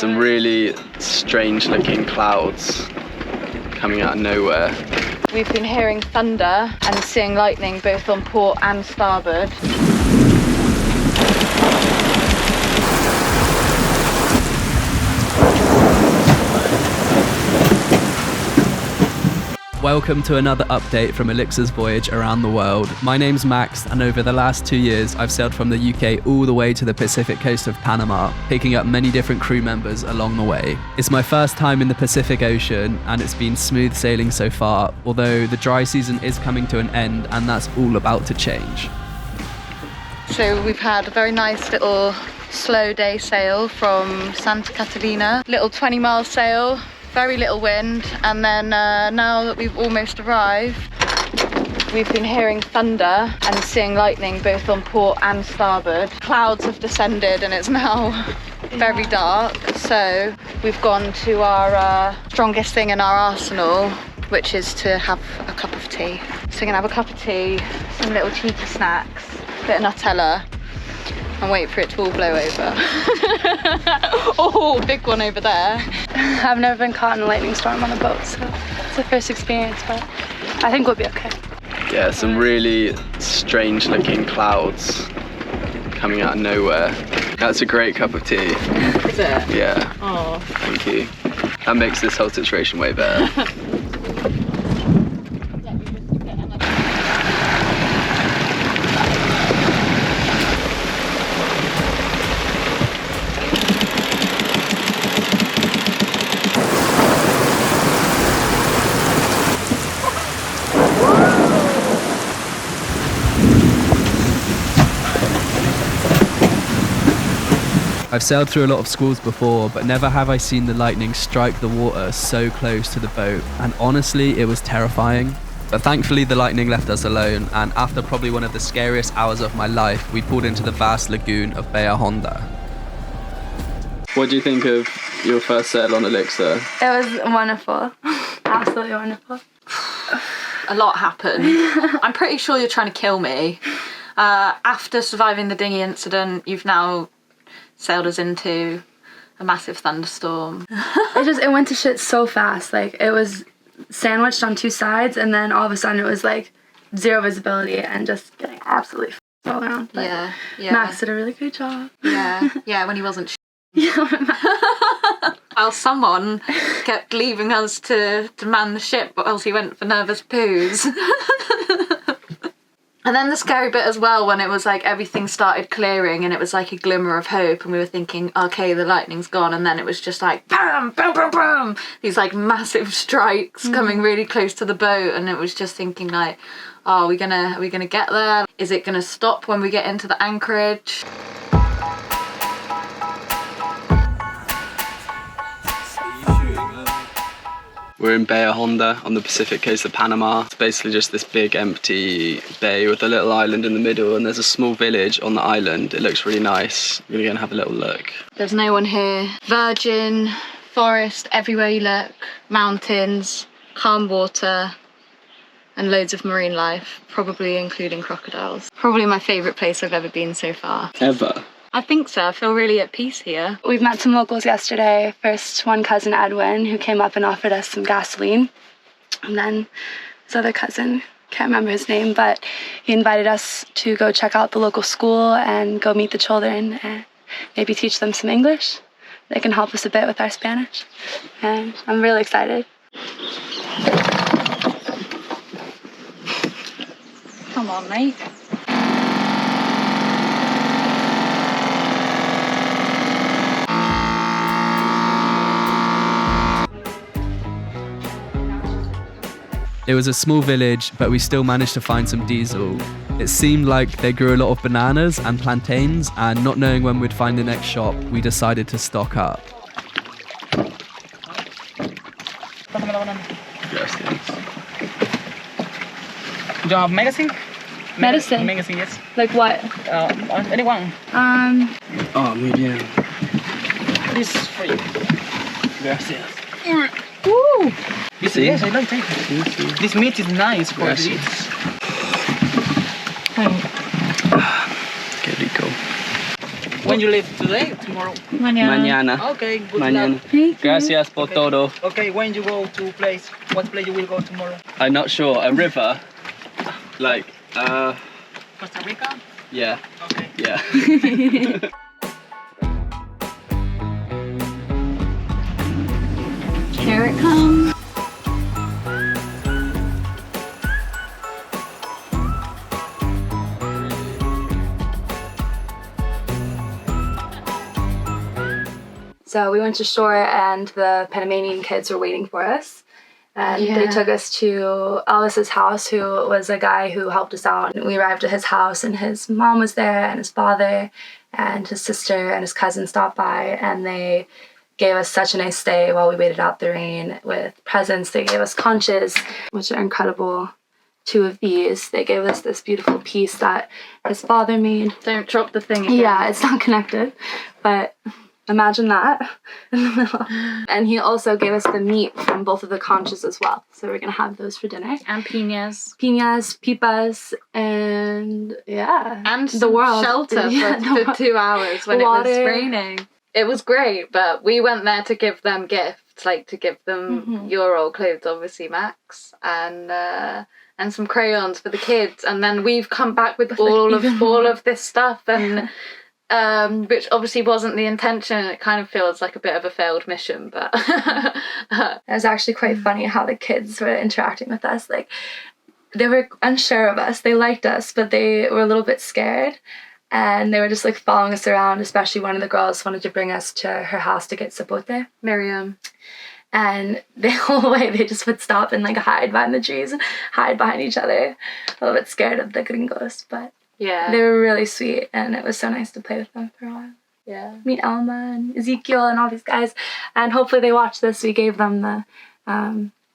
Some really strange looking clouds coming out of nowhere. We've been hearing thunder and seeing lightning both on port and starboard. Welcome to another update from Elixir's voyage around the world. My name's Max, and over the last 2 years, I've sailed from the UK all the way to the Pacific coast of Panama, picking up many different crew members along the way. It's my first time in the Pacific Ocean, and it's been smooth sailing so far, although the dry season is coming to an end, and that's all about to change. So we've had a very nice little slow day sail from Santa Catalina, little 20-mile sail. Very little wind, and then now that we've almost arrived, we've been hearing thunder and seeing lightning both on port and starboard. Clouds have descended and it's now very dark, so we've gone to our strongest thing in our arsenal, which is to have a cup of tea. So we're gonna have a cup of tea, some little cheeky snacks, a bit of Nutella, and wait for it to all blow over. Oh, big one over there. I've never been caught in a lightning storm on a boat, so it's the first experience, but I think we'll be okay. Yeah, some really strange looking clouds coming out of nowhere. That's a great cup of tea. Is it? Yeah. Oh. Thank you. That makes this whole situation way better. I've sailed through a lot of squalls before, but never have I seen the lightning strike the water so close to the boat, and honestly, it was terrifying. But thankfully the lightning left us alone, and after probably one of the scariest hours of my life, we pulled into the vast lagoon of Honda. What do you think of your first sail on Elixir? It was wonderful. Absolutely wonderful. A lot happened. I'm pretty sure you're trying to kill me. After surviving the dinghy incident, you've now sailed us into a massive thunderstorm. It went to shit so fast. Like, it was sandwiched on two sides, and then all of a sudden it was like zero visibility and just getting absolutely all around. But yeah. Max did a really great job. Yeah, when he wasn't Yeah. Well, someone kept leaving us to man the ship, but else he went for nervous poos. And then the scary bit as well, when it was like everything started clearing and it was like a glimmer of hope, and we were thinking, okay, the lightning's gone, and then it was just like bam, bam, bam, bam, these like massive strikes coming really close to the boat, and it was just thinking like, oh, are we gonna get there? Is it gonna stop when we get into the anchorage? We're in Honda on the Pacific coast of Panama. It's basically just this big empty bay with a little island in the middle, and there's a small village on the island. It looks really nice. We're gonna go and have a little look. There's no one here. Virgin, forest everywhere you look, mountains, calm water, and loads of marine life, probably including crocodiles. Probably my favourite place I've ever been so far. Ever? I think so. I feel really at peace here. We've met some locals yesterday. First, one cousin, Edwin, who came up and offered us some gasoline. And then his other cousin, can't remember his name, but he invited us to go check out the local school and go meet the children and maybe teach them some English. They can help us a bit with our Spanish. And I'm really excited. Come on, mate. It was a small village, but we still managed to find some diesel. It seemed like they grew a lot of bananas and plantains, and not knowing when we'd find the next shop, we decided to stock up. Yes, thanks. Do you have medicine? Medicine? Medicine, yes. Like what? Anyone? Oh, muy bien. This is for you. Gracias. Ooh! Yes, I like it. This meat is nice for Gracias. this. Qué rico. When you leave today, tomorrow? Mañana. Okay, good Mañana. luck. Gracias por Okay. todo. Okay, when you go to place, what place you will go tomorrow? I'm not sure. A river. Like, Costa Rica? yeah. Okay. Yeah. Here it comes. So we went to shore and the Panamanian kids were waiting for us. And they took us to Ellis's house, who was a guy who helped us out. And we arrived at his house and his mom was there and his father and his sister and his cousin stopped by, and they gave us such a nice stay while we waited out the rain with presents. They gave us conches, which are incredible. 2 of these. They gave us this beautiful piece that his father made. Don't drop the thing again. Yeah, it's not connected, but imagine that in the middle. And he also gave us the meat from both of the conches as well. So we're gonna have those for dinner. And piñas. Piñas, pipas, and yeah. And the some world. shelter for 2 hours when it was raining. It was great, but we went there to give them gifts, like to give them your old clothes, obviously, Max, and some crayons for the kids. And then we've come back with all of this stuff, and which obviously wasn't the intention. It kind of feels like a bit of a failed mission, but it was actually quite funny how the kids were interacting with us. Like, they were unsure of us. They liked us, but they were a little bit scared. And they were just like following us around, especially one of the girls wanted to bring us to her house to get zapote. Miriam. And the whole way they just would stop and like hide behind the trees and hide behind each other. A little bit scared of the gringos, but yeah, they were really sweet and it was so nice to play with them for a while. Yeah. Meet Alma and Ezekiel and all these guys. And hopefully they watch this. We gave them the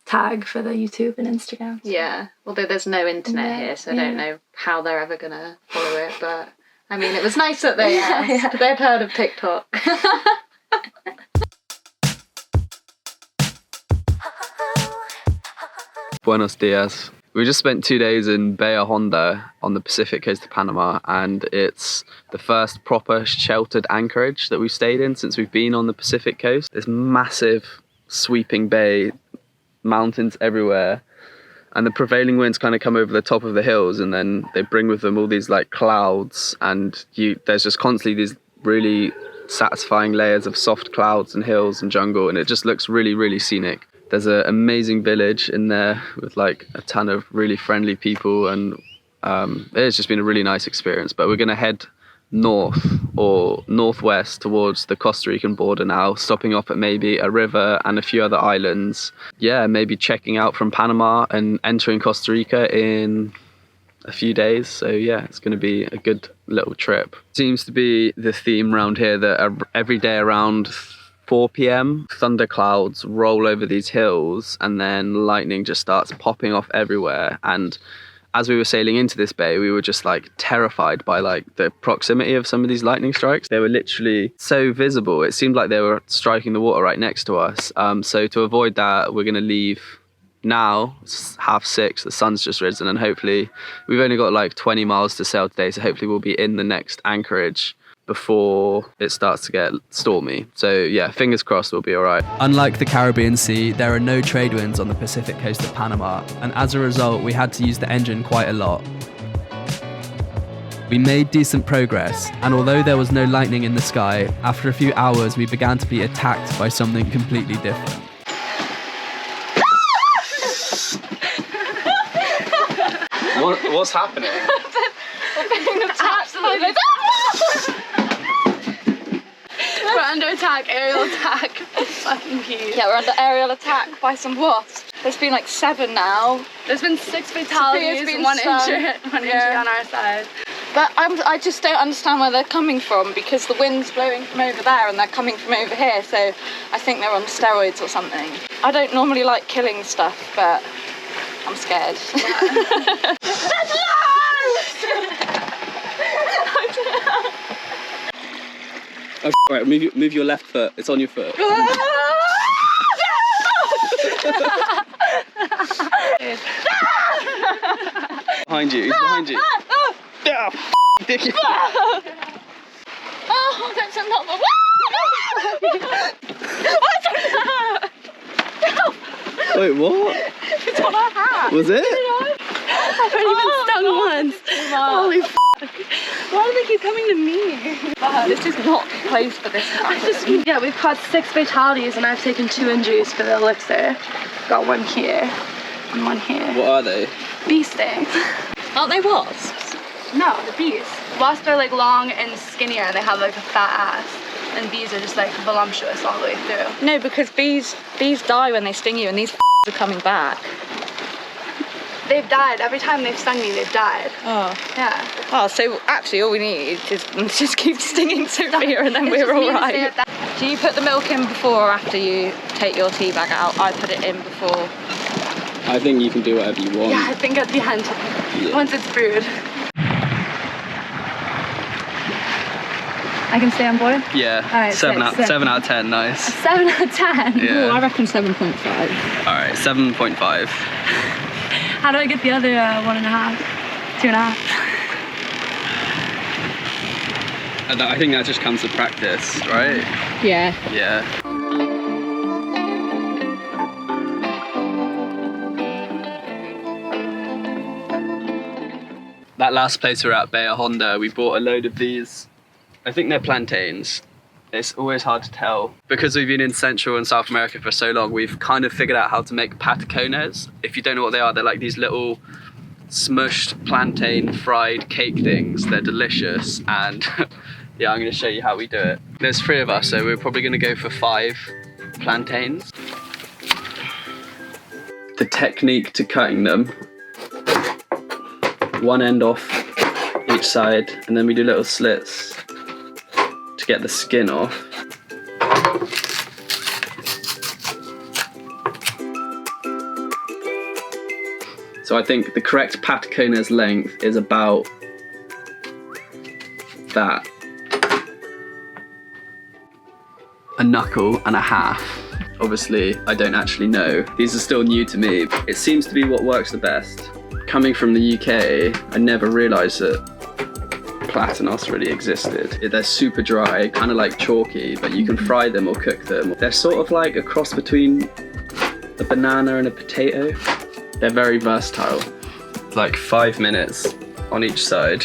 tag for the YouTube and Instagram. Yeah, although there's no internet here, so I don't know how they're ever gonna follow it, but I mean, it was nice that they asked. They've heard of TikTok. Buenos dias. We just spent 2 days in Bahia Honda on the Pacific coast of Panama, and it's the first proper sheltered anchorage that we've stayed in since we've been on the Pacific coast. This massive sweeping bay, mountains everywhere, and the prevailing winds kind of come over the top of the hills, and then they bring with them all these like clouds, and there's just constantly these really satisfying layers of soft clouds and hills and jungle, and it just looks really, really scenic. There's an amazing village in there with like a ton of really friendly people, and it's just been a really nice experience. But we're going to head north or northwest towards the Costa Rican border now, stopping off at maybe a river and a few other islands. Yeah, maybe checking out from Panama and entering Costa Rica in a few days. So yeah, it's going to be a good little trip. Seems to be the theme around here that every day around 4 p.m. thunderclouds roll over these hills and then lightning just starts popping off everywhere. And as we were sailing into this bay, we were just like terrified by like the proximity of some of these lightning strikes. They were literally so visible. It seemed like they were striking the water right next to us. So to avoid that, we're going to leave now. It's 6:30, the sun's just risen, and hopefully we've only got like 20 miles to sail today. So hopefully we'll be in the next anchorage before it starts to get stormy. So yeah, fingers crossed we'll be all right. Unlike the Caribbean Sea, there are no trade winds on the Pacific coast of Panama, and as a result, we had to use the engine quite a lot. We made decent progress, and although there was no lightning in the sky, after a few hours we began to be attacked by something completely different. What's happening? We're under attack, aerial attack. Fucking huge. Yeah, we're under aerial attack by some wasps. There's been like 7 now. There's been 6 fatalities, been one some. injury on our side. But I just don't understand where they're coming from, because the wind's blowing from over there and they're coming from over here, so I think they're on steroids or something. I don't normally like killing stuff, but I'm scared. Oh, right, move your left foot. It's on your foot. Behind you. He's behind you. Dicky. Oh, that's another one. Wait, what? It's on her hat. Was it? I've already been stung once. Holy f***. Why do they keep coming to me? This is not the place for this. Yeah, we've caught 6 fatalities and I've taken 2 injuries for the Elixir. Got one here and one here. What are they? Bee stings. Aren't they wasps? No, the bees. Wasps are like long and skinnier and they have like a fat ass. And bees are just like voluptuous all the way through. No, because bees die when they sting you, and these are coming back. They've died. Every time they've stung me, they've died. Oh. Yeah. Oh, so actually all we need is just keep stinging Sophia and then we're all right. Do you put the milk in before or after you take your tea bag out? I put it in before. I think you can do whatever you want. Yeah, I think at the end, once it's brewed. I can stay on board? Yeah. Alright, 7 6. out of 10, nice. 7 out of 10. Yeah. I reckon 7.5. Alright, 7.5. How do I get the other 1.5? 2.5? I think that just comes with practice, right? Yeah. Yeah. That last place we were at, Bayer Honda, we bought a load of these. I think they're plantains. It's always hard to tell. Because we've been in Central and South America for so long, we've kind of figured out how to make patacones. If you don't know what they are, they're like these little smushed plantain fried cake things. They're delicious, and yeah, I'm gonna show you how we do it. There's 3 of us, so we're probably gonna go for 5 plantains. The technique to cutting them: one end off each side, and then we do little slits to get the skin off. So I think the correct patacona's length is about that. A knuckle and a half. Obviously, I don't actually know. These are still new to me. It seems to be what works the best. Coming from the UK, I never realised that platanos really existed. They're super dry, kind of like chalky, but you can fry them or cook them. They're sort of like a cross between a banana and a potato. They're very versatile. Like 5 minutes on each side.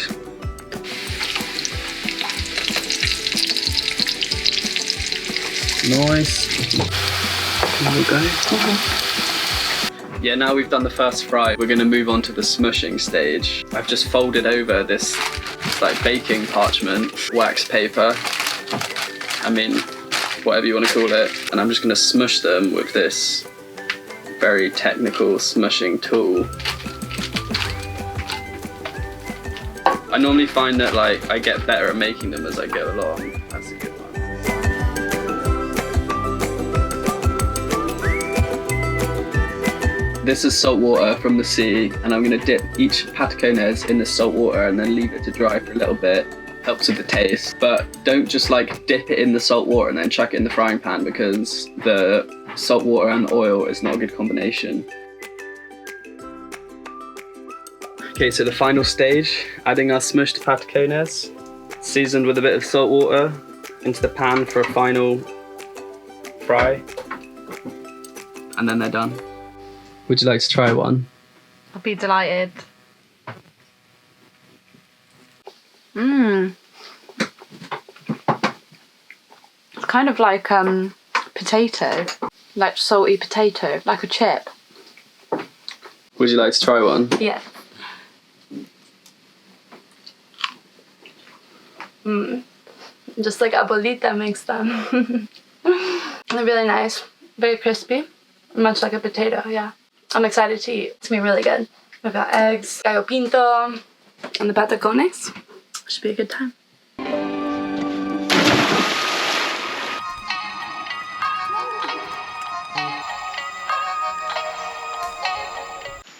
Nice. There we go. Yeah, now we've done the first fry, we're gonna move on to the smushing stage. I've just folded over this like baking parchment, wax paper, I mean, whatever you want to call it. And I'm just gonna smush them with this very technical smushing tool. I normally find that like I get better at making them as I go along. That's a good one. This is salt water from the sea, and I'm going to dip each patacones in the salt water and then leave it to dry for a little bit. Helps with the taste, but don't just like dip it in the salt water and then chuck it in the frying pan, because the salt water and oil is not a good combination. Okay, so the final stage, adding our smushed patacones, seasoned with a bit of salt water, into the pan for a final fry, and then they're done. Would you like to try one? I'll be delighted. It's kind of like potato, like salty potato, like a chip. Would you like to try one? Yeah. Just like abuelita makes them. They're really nice, very crispy, much like a potato, yeah. I'm excited to eat. It's gonna be really good. We've got eggs, gallo pinto, and the patacones. Should be a good time.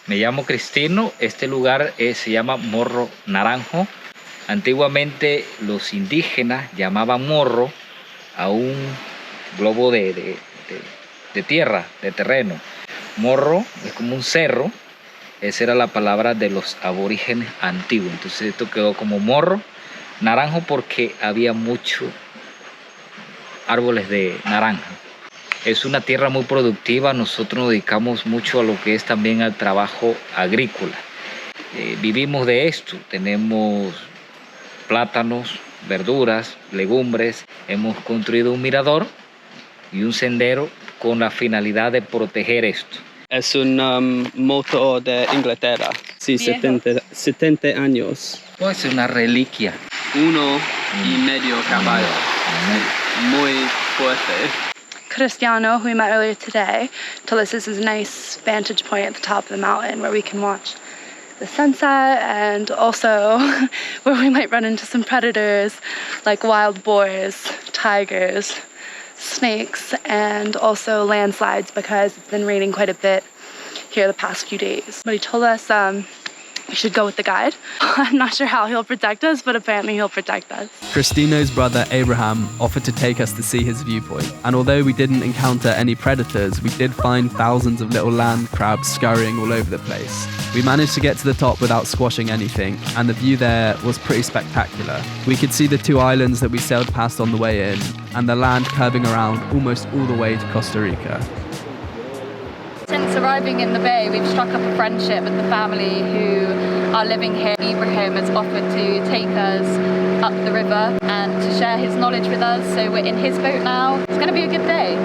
Me llamo Cristino, este lugar se llama Morro Naranjo. Antiguamente los indígenas llamaban morro a un globo de tierra, de terreno. Morro es como un cerro, esa era la palabra de los aborígenes antiguos. Entonces esto quedó como morro Naranjo porque había muchos árboles de naranja. Es una tierra muy productiva, nosotros nos dedicamos mucho a lo que es también al trabajo agrícola. Vivimos de esto, tenemos plátanos, verduras, legumbres, hemos construido un mirador y un sendero con la finalidad de proteger esto. Es un motor de Inglaterra. Sí, 70 años. Pues es una reliquia. 1.5 caballos. Muy fuerte. Cristiano, who we met earlier today, told us this is a nice vantage point at the top of the mountain where we can watch the sunset and also where we might run into some predators like wild boars, tigers, snakes, and also landslides because it's been raining quite a bit here the past few days. But he told us we should go with the guide. I'm not sure how he'll protect us, but apparently he'll protect us. Cristino's brother Abraham offered to take us to see his viewpoint, and although we didn't encounter any predators, we did find thousands of little land crabs scurrying all over the place. We managed to get to the top without squashing anything, and the view there was pretty spectacular. We could see the 2 islands that we sailed past on the way in, and the land curving around almost all the way to Costa Rica. Since arriving in the bay, we've struck up a friendship with the family who are living here. Ibrahim has offered to take us up the river and to share his knowledge with us. So we're in his boat now. It's going to be a good day.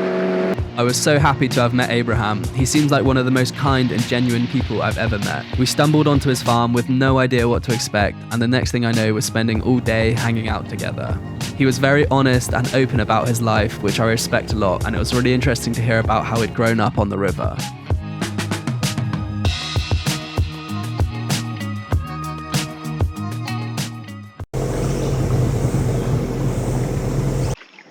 I was so happy to have met Abraham. He seems like one of the most kind and genuine people I've ever met. We stumbled onto his farm with no idea what to expect, and the next thing I know, we're spending all day hanging out together. He was very honest and open about his life, which I respect a lot, and it was really interesting to hear about how he'd grown up on the river.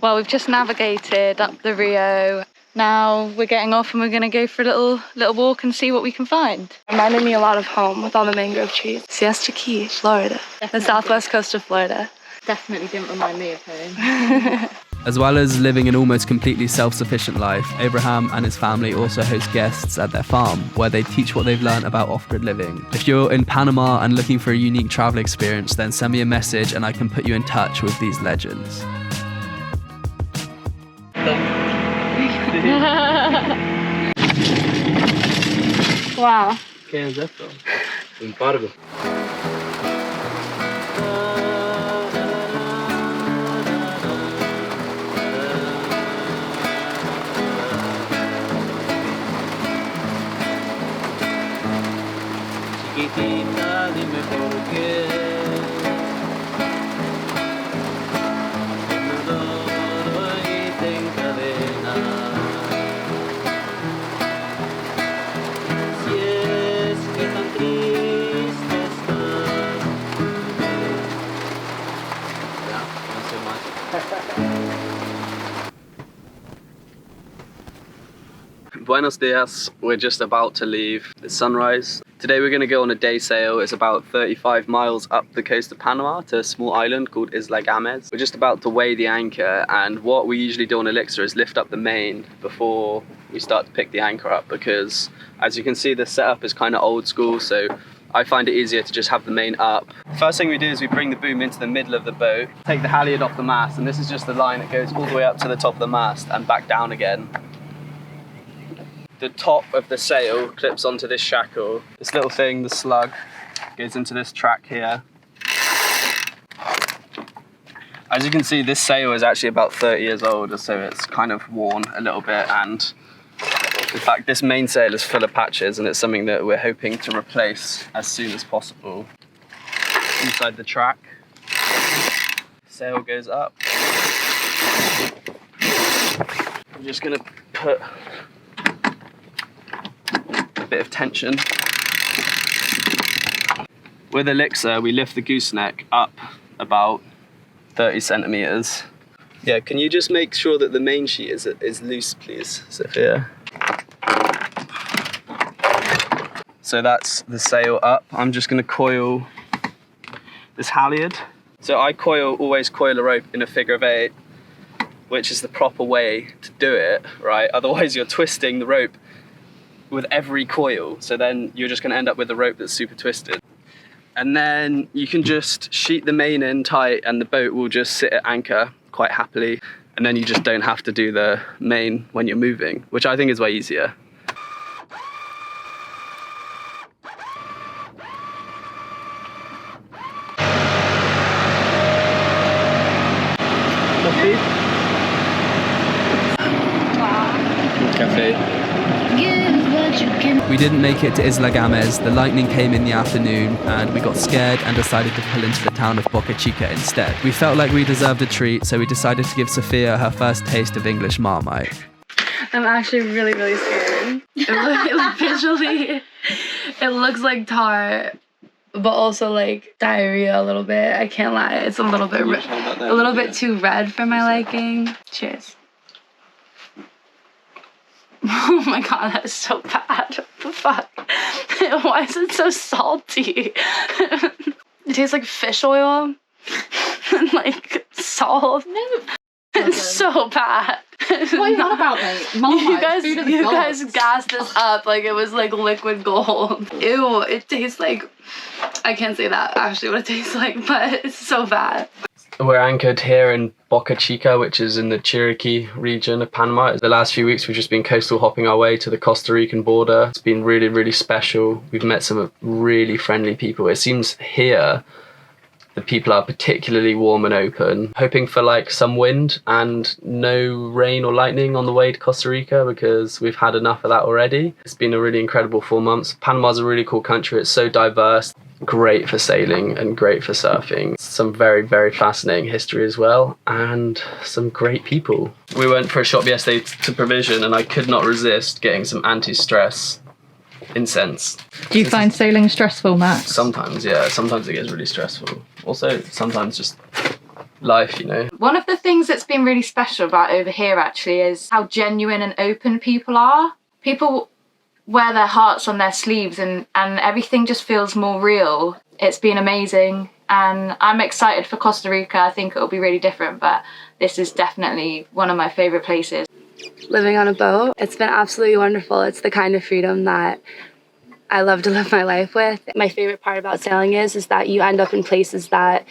Well, we've just navigated up the Rio. Now we're getting off and we're going to go for a little walk and see what we can find. Reminded me a lot of home with all the mangrove trees. Chiriqui, Florida. Definitely. The southwest coast of Florida. Definitely didn't remind me of home. As well as living an almost completely self-sufficient life, Abraham and his family also host guests at their farm, where they teach what they've learned about off-grid living. If you're in Panama and looking for a unique travel experience, then send me a message and I can put you in touch with these legends. Wow. ¿Qué es esto? Un pargo. Chiquitita, dime por qué. Me adoro y te encadena. Si es que tan triste estás. Ya, no sé más. Buenos dias. We're just about to leave. It's sunrise. Today we're going to go on a day sail. It's about 35 miles up the coast of Panama to a small island called Isla Gamez. We're just about to weigh the anchor, and what we usually do on Elixir is lift up the main before we start to pick the anchor up, because as you can see the setup is kind of old school, so I find it easier to just have the main up. First thing we do is we bring the boom into the middle of the boat, take the halyard off the mast, and this is just the line that goes all the way up to the top of the mast and back down again. The top of the sail clips onto this shackle. This little thing, the slug, goes into this track here. As you can see, this sail is actually about 30 years old, so it's kind of worn a little bit, and in fact this mainsail is full of patches, and it's something that we're hoping to replace as soon as possible. Inside the track, sail goes up. I'm just gonna put a bit of tension. With Elixir, we lift the gooseneck up about 30 centimeters. Yeah, can you just make sure that the main sheet is loose, please, Sophia? So that's the sail up. I'm just gonna coil this halyard. So I always coil a rope in a figure of 8, which is the proper way to do it, right? Otherwise you're twisting the rope with every coil, so then you're just going to end up with a rope that's super twisted. And then you can just sheet the main in tight and the boat will just sit at anchor quite happily. And then you just don't have to do the main when you're moving, which I think is way easier. Cafe. We didn't make it to Isla Games. The lightning came in the afternoon and we got scared and decided to pull into the town of Boca Chica instead. We felt like we deserved a treat, so we decided to give Sophia her first taste of English Marmite. I'm actually really, really scared. Visually, it looks like tar, but also like diarrhea a little bit. I can't lie, it's a little bit too red for my liking. Cheers. Oh my god, that is so bad. What the fuck? Why is it so salty? It tastes like fish oil and like salt. No. It's so bad. What are you on about, mate? Marmite, You guys gassed this up like it was like liquid gold. Ew, it tastes like, I can't say that actually what it tastes like, but it's so bad. We're anchored here in Boca Chica, which is in the Chiriqui region of Panama. The last few weeks we've just been coastal hopping our way to the Costa Rican border. It's been really, really special. We've met some really friendly people. It seems here the people are particularly warm and open, hoping for like some wind and no rain or lightning on the way to Costa Rica because we've had enough of that already. It's been a really incredible 4 months. Panama's a really cool country. It's so diverse. Great for sailing and great for surfing. Some very, very fascinating history as well, and some great people. We went for a shop yesterday to Provision and I could not resist getting some anti-stress incense. Do you find sailing stressful, Max? Sometimes, yeah. Sometimes it gets really stressful. Also, sometimes just life, you know. One of the things that's been really special about over here actually is how genuine and open people are. People wear their hearts on their sleeves and everything just feels more real. It's been amazing and I'm excited for Costa Rica. I think it'll be really different, but this is definitely one of my favourite places. Living on a boat, it's been absolutely wonderful. It's the kind of freedom that I love to live my life with. My favourite part about sailing is that you end up in places that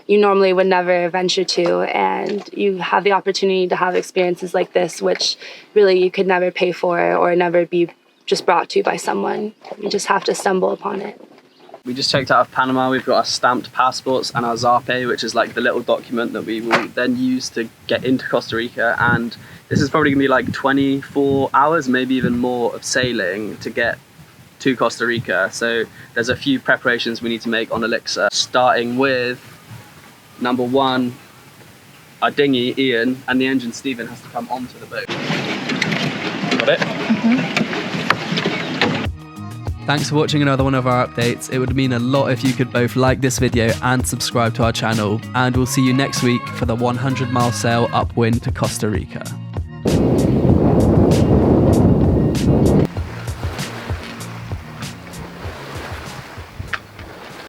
you normally would never venture to, and you have the opportunity to have experiences like this, which really you could never pay for or never be just brought to by someone. You just have to stumble upon it. We just checked out of Panama. We've got our stamped passports and our zape, which is like the little document that we will then use to get into Costa Rica. And this is probably gonna be like 24 hours, maybe even more of sailing to get to Costa Rica. So there's a few preparations we need to make on Elixir, starting with number 1, our dinghy, Ian, and the engine, Stephen, has to come onto the boat. Got it? Mm-hmm. Thanks for watching another one of our updates. It would mean a lot if you could both like this video and subscribe to our channel. And we'll see you next week for the 100-mile sail upwind to Costa Rica.